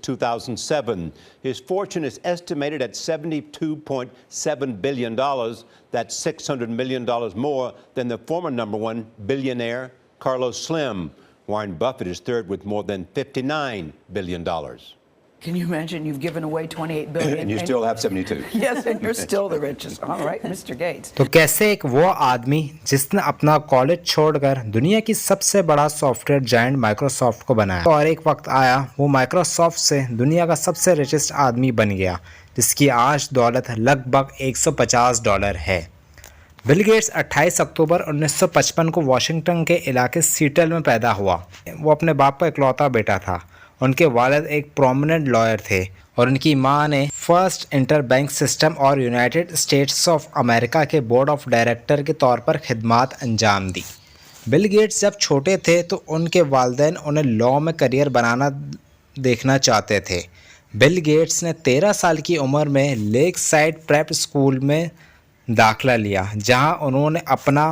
2007. His fortune is estimated at $72.7 billion. That's $600 million more than the former number one billionaire, Carlos Slim. Warren Buffett is third with more than $59 billion. Can you imagine you've given away $28 billion and you still have 72? Yes, and you're still the richest. All right, Mr. Gates. तो कैसे एक वो आदमी जिसने अपना college छोड़कर दुनिया की सबसे बड़ा सॉफ्टवेयर जायंट माइक्रोसॉफ्ट को बनाया और एक वक्त आया वो माइक्रोसॉफ्ट से दुनिया का सबसे रिचेस्ट आदमी बन गया, जिसकी आज दौलत लगभग $150 है। बिल गेट्स 28 अक्टूबर 1955 को वाशिंगटन के इलाके सीटल में पैदा हुआ। वो अपने बाप का इकलौता बेटा था। उनके वालिद एक प्रोमिनेंट लॉयर थे और उनकी मां ने फर्स्ट इंटरबैंक सिस्टम और यूनाइटेड स्टेट्स ऑफ अमेरिका के बोर्ड ऑफ डायरेक्टर के तौर पर खिदमात अंजाम दी। बिल गेट्स जब छोटे थे तो उनके वालिदैन उन्हें लॉ में करियर बनाना देखना चाहते थे। बिल गेट्स ने 13 साल की उम्र में लेक साइड प्रेप स्कूल में दाखिला लिया, जहां उन्होंने अपना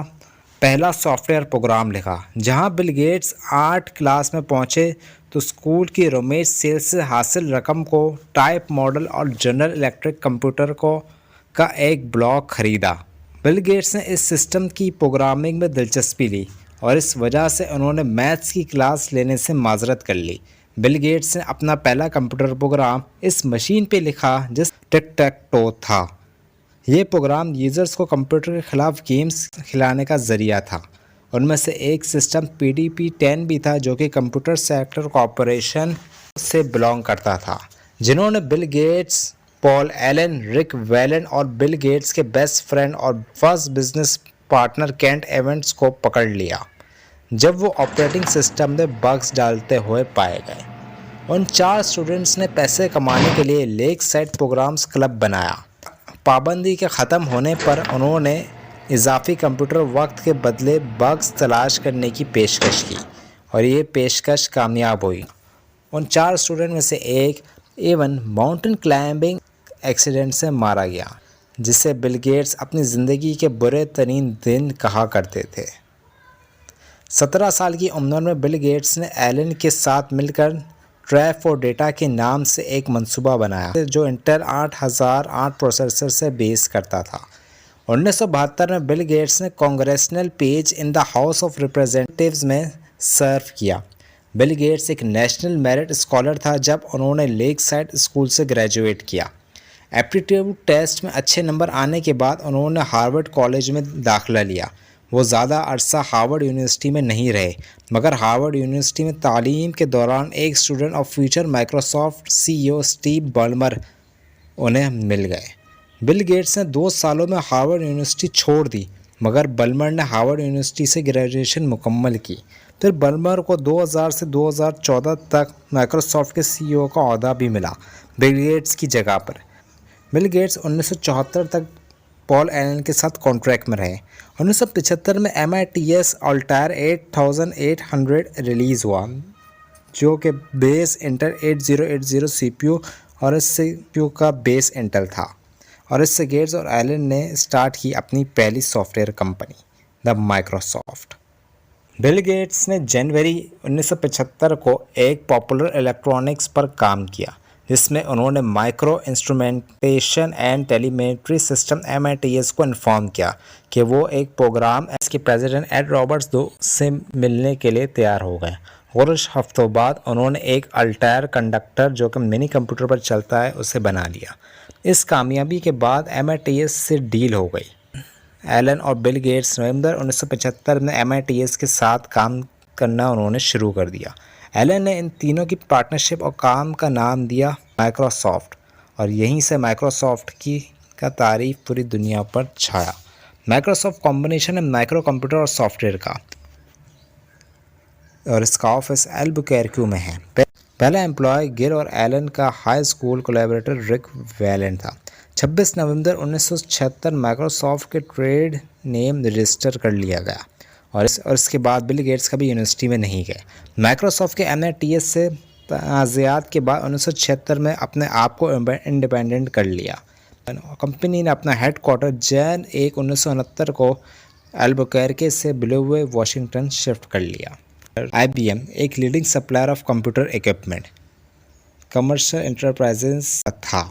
पहला सॉफ्टवेयर प्रोग्राम लिखा। जहां बिल गेट्स 8 क्लास में पहुंचे तो स्कूल की रोमेज सेल्स से हासिल रकम को टाइप मॉडल और जनरल इलेक्ट्रिक कंप्यूटर का एक ब्लॉक खरीदा। बिल गेट्स ने इस सिस्टम की प्रोग्रामिंग में दिलचस्पी ली और इस वजह से उन्होंने मैथ्स की क्लास लेने से माजरत कर ली। बिल गेट्स ने अपना पहला कंप्यूटर प्रोग्राम इस मशीन पे लिखा जिस टिक टैक टो था। ये प्रोग्राम यूज़र्स को कंप्यूटर के ख़िलाफ़ गेम्स खिलाने का ज़रिया था। उनमें से एक सिस्टम PDP-10 भी था, जो कि कंप्यूटर सेक्टर कॉरपोरेशन से बिलोंग करता था, जिन्होंने बिल गेट्स, पॉल एलन, रिक वैलेन और बिल गेट्स के बेस्ट फ्रेंड और फर्स्ट बिजनेस पार्टनर केंट एवेंट्स को पकड़ लिया जब वो ऑपरेटिंग सिस्टम में बग्स डालते हुए पाए गए। उन 4 स्टूडेंट्स ने पैसे कमाने के लिए लेक साइड प्रोग्राम्स क्लब बनाया। पाबंदी के ख़त्म होने पर उन्होंने इजाफी कंप्यूटर वक्त के बदले बग्स तलाश करने की पेशकश की और ये पेशकश कामयाब हुई। उन 4 स्टूडेंट में से एक एवन माउंटेन क्लाइंबिंग एक्सीडेंट से मारा गया, जिसे बिल गेट्स अपनी ज़िंदगी के बुरे तरीन दिन कहा करते थे। 17 साल की उम्र में बिल गेट्स ने एलन के साथ मिलकर ट्रैप फॉर डेटा के नाम से एक मंसूबा बनाया, जो इंटेल 8008 प्रोसेसर से बेस करता था। 1972 में बिल गेट्स ने congressional page in the house of representatives में सर्व किया। बिल गेट्स एक नेशनल मेरिट स्कॉलर था जब उन्होंने लेक साइड स्कूल से ग्रेजुएट किया। एप्टीट्यूड टेस्ट में अच्छे नंबर आने के बाद उन्होंने हार्वर्ड कॉलेज में दाखिला लिया। वो ज़्यादा अरसा हार्वर्ड यूनिवर्सिटी में नहीं रहे, मगर हार्वर्ड यूनिवर्सिटी में तालीम के दौरान एक student of future Microsoft CEO Steve Ballmer उन्हें मिल गए। बिल गेट्स ने 2 सालों में हार्वर्ड यूनिवर्सिटी छोड़ दी, मगर बल्मर ने हार्वर्ड यूनिवर्सिटी से ग्रेजुएशन मुकम्मल की। फिर बल्मर को 2000 से 2014 तक माइक्रोसॉफ्ट के CEO का ओहदा भी मिला, बिल गेट्स की जगह पर। बिल गेट्स 1974 तक पॉल एलन के साथ कॉन्ट्रैक्ट में रहे। 1975 में MITS अल्टायर 8800 रिलीज़ हुआ, जो कि बेस इंटेल 8080 CPU और इस CPU का बेस इंटेल था, और इससे गेट्स और एलन ने स्टार्ट की अपनी पहली software company the Microsoft. Bill Gates ने जनवरी 1975 को एक पॉपुलर इलेक्ट्रॉनिक्स पर काम किया, जिसमें उन्होंने micro instrumentation and telemetry system MITS को इन्फॉर्म किया कि वो एक प्रोग्राम इसके प्रेसिडेंट एड रॉबर्ट्स से मिलने के लिए तैयार हो गए। और कुछ हफ्तों बाद उन्होंने एक अल्टायर कंडक्टर, जो कि मिनी कंप्यूटर पर चलता है, उसे बना लिया। इस कामयाबी के बाद MITS से डील हो गई। एलन और बिल गेट्स नवंबर 1975 में MITS के साथ काम करना उन्होंने शुरू कर दिया। एलन ने इन तीनों की पार्टनरशिप और काम का नाम दिया माइक्रोसॉफ्ट, और यहीं से माइक्रोसॉफ्ट का तारीफ पूरी दुनिया पर छाया। माइक्रोसॉफ्ट कॉम्बिनेशन है माइक्रो कंप्यूटर और सॉफ्टवेयर का, और इसका ऑफिस एल्बुकेर्क्यू में है। पहला एम्प्लॉय गिल और एलन का हाई स्कूल कोलैबोरेटर रिक वैलेन था। 26 नवंबर 1976 माइक्रोसॉफ्ट के ट्रेड नेम रजिस्टर कर लिया गया, और इसके बाद बिल गेट्स कभी यूनिवर्सिटी में नहीं गए। माइक्रोसॉफ्ट के MITS से तनाज़ात के बाद 1976 में अपने आप को इंडिपेंडेंट कर लिया। कंपनी ने अपना हेडक्वार्टर जैन 1 1969 को एल्बुकेर्के से बिलोवे वाशिंगटन शिफ्ट कर लिया। IBM एक leading supplier of computer equipment commercial enterprises था।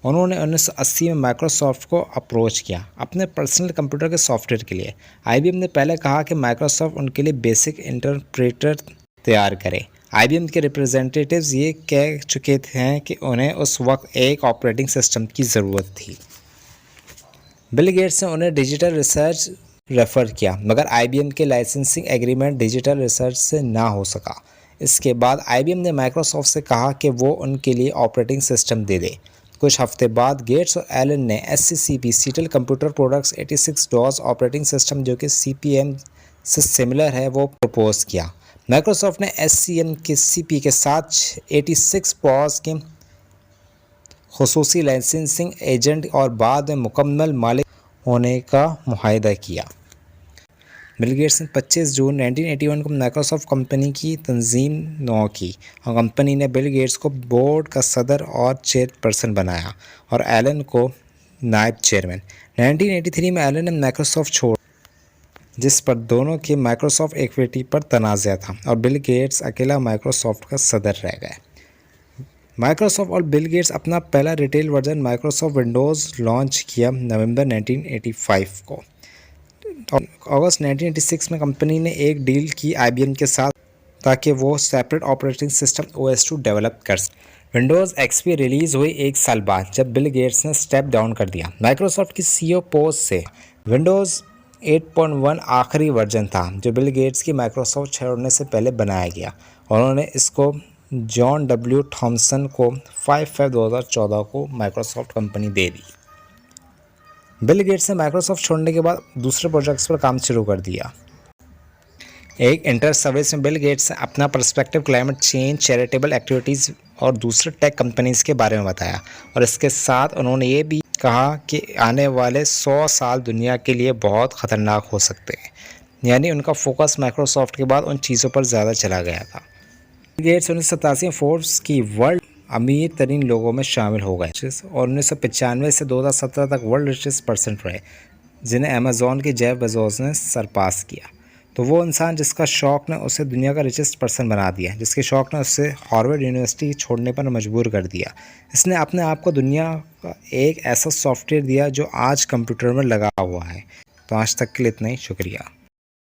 उन्होंने 1980 में माइक्रोसॉफ्ट को अप्रोच किया अपने पर्सनल कंप्यूटर के सॉफ्टवेयर के लिए। IBM ने पहले कहा कि माइक्रोसॉफ्ट उनके लिए बेसिक इंटरप्रेटर तैयार करे। IBM के रिप्रेजेंटेटिव्स ये कह चुके हैं कि उन्हें उस वक्त एक ऑपरेटिंग सिस्टम की ज़रूरत थी। बिल गेट्स ने उन्हें डिजिटल रिसर्च रेफ़र किया, मगर IBM के लाइसेंसिंग एग्रीमेंट डिजिटल रिसर्च से ना हो सका। इसके बाद IBM ने माइक्रोसॉफ्ट से कहा कि वो उनके लिए ऑपरेटिंग सिस्टम दे दे। कुछ हफ्ते बाद गेट्स और एलन ने SCCP Seattle computer products 86 DOS operating system, जो कि CP/M से सिमिलर है, वो प्रपोज किया। माइक्रोसॉफ्ट ने SCM के CP के साथ 86 पॉज के खुसूसी लाइसेंसिंग एजेंट और बाद में मुकम्मल मालिक होने का मुआहदा किया। बिल गेट्स ने 25 जून 1981 को माइक्रोसॉफ्ट कंपनी की तंजीम नौ की और कंपनी ने बिल गेट्स को बोर्ड का सदर और चेयरपर्सन बनाया और एलन को नायब चेयरमैन। 1983 में एलन ने माइक्रोसॉफ्ट छोड़, जिस पर दोनों के माइक्रोसॉफ्ट इक्विटी पर तनाज़ा था और बिल गेट्स अकेला माइक्रोसॉफ्ट का सदर रह गए। माइक्रोसॉफ्ट और बिल गेट्स अपना पहला retail version Microsoft Windows launch किया नवंबर 1985 को। अगस्त 1986 में कंपनी ने एक डील की IBM के साथ ताकि वो separate operating system OS2 develop कर सके। विंडोज़ XP रिलीज़ हुई एक साल बाद जब बिल गेट्स ने स्टेप डाउन कर दिया। माइक्रोसॉफ्ट की CEO पोस्ट से विंडोज़ 8.1 आखिरी वर्जन था जो बिल गेट्स की माइक्रोसॉफ्ट छोड़ने से पहले बनाया गया और उन्होंने इसको जॉन W. थॉमसन को 5/5/2014 को माइक्रोसॉफ्ट कंपनी दे दी। बिल गेट्स ने माइक्रोसॉफ्ट छोड़ने के बाद दूसरे प्रोजेक्ट्स पर काम शुरू कर दिया। एक इंटर सर्विस में बिल गेट्स ने अपना perspective climate change, charitable activities और दूसरे टेक कंपनीज़ के बारे में बताया और इसके साथ उन्होंने ये भी कहा कि आने वाले 100 साल दुनिया के लिए बहुत ख़तरनाक हो सकते हैं। यानी उनका फोकस माइक्रोसॉफ्ट के बाद उन चीज़ों पर ज़्यादा चला गया था। बिल गेट्स 1987 में फोर्ब्स की वर्ल्ड अमीर तरीन लोगों में शामिल हो गए और 1995 से 2017 तक वर्ल्ड रिचेस्ट पर्सन रहे, जिन्हें अमेज़ॉन के जेफ बेजोस ने सरपास किया। तो वो इंसान जिसका शौक़ ने उसे दुनिया का रिचेस्ट पर्सन बना दिया, जिसके शौक़ ने उसे हार्वर्ड यूनिवर्सिटी छोड़ने पर मजबूर कर दिया। इसने अपने आप को दुनिया का एक ऐसा सॉफ्टवेयर दिया जो आज कंप्यूटर में लगा हुआ है। तो आज तक के लिए इतना ही, शुक्रिया।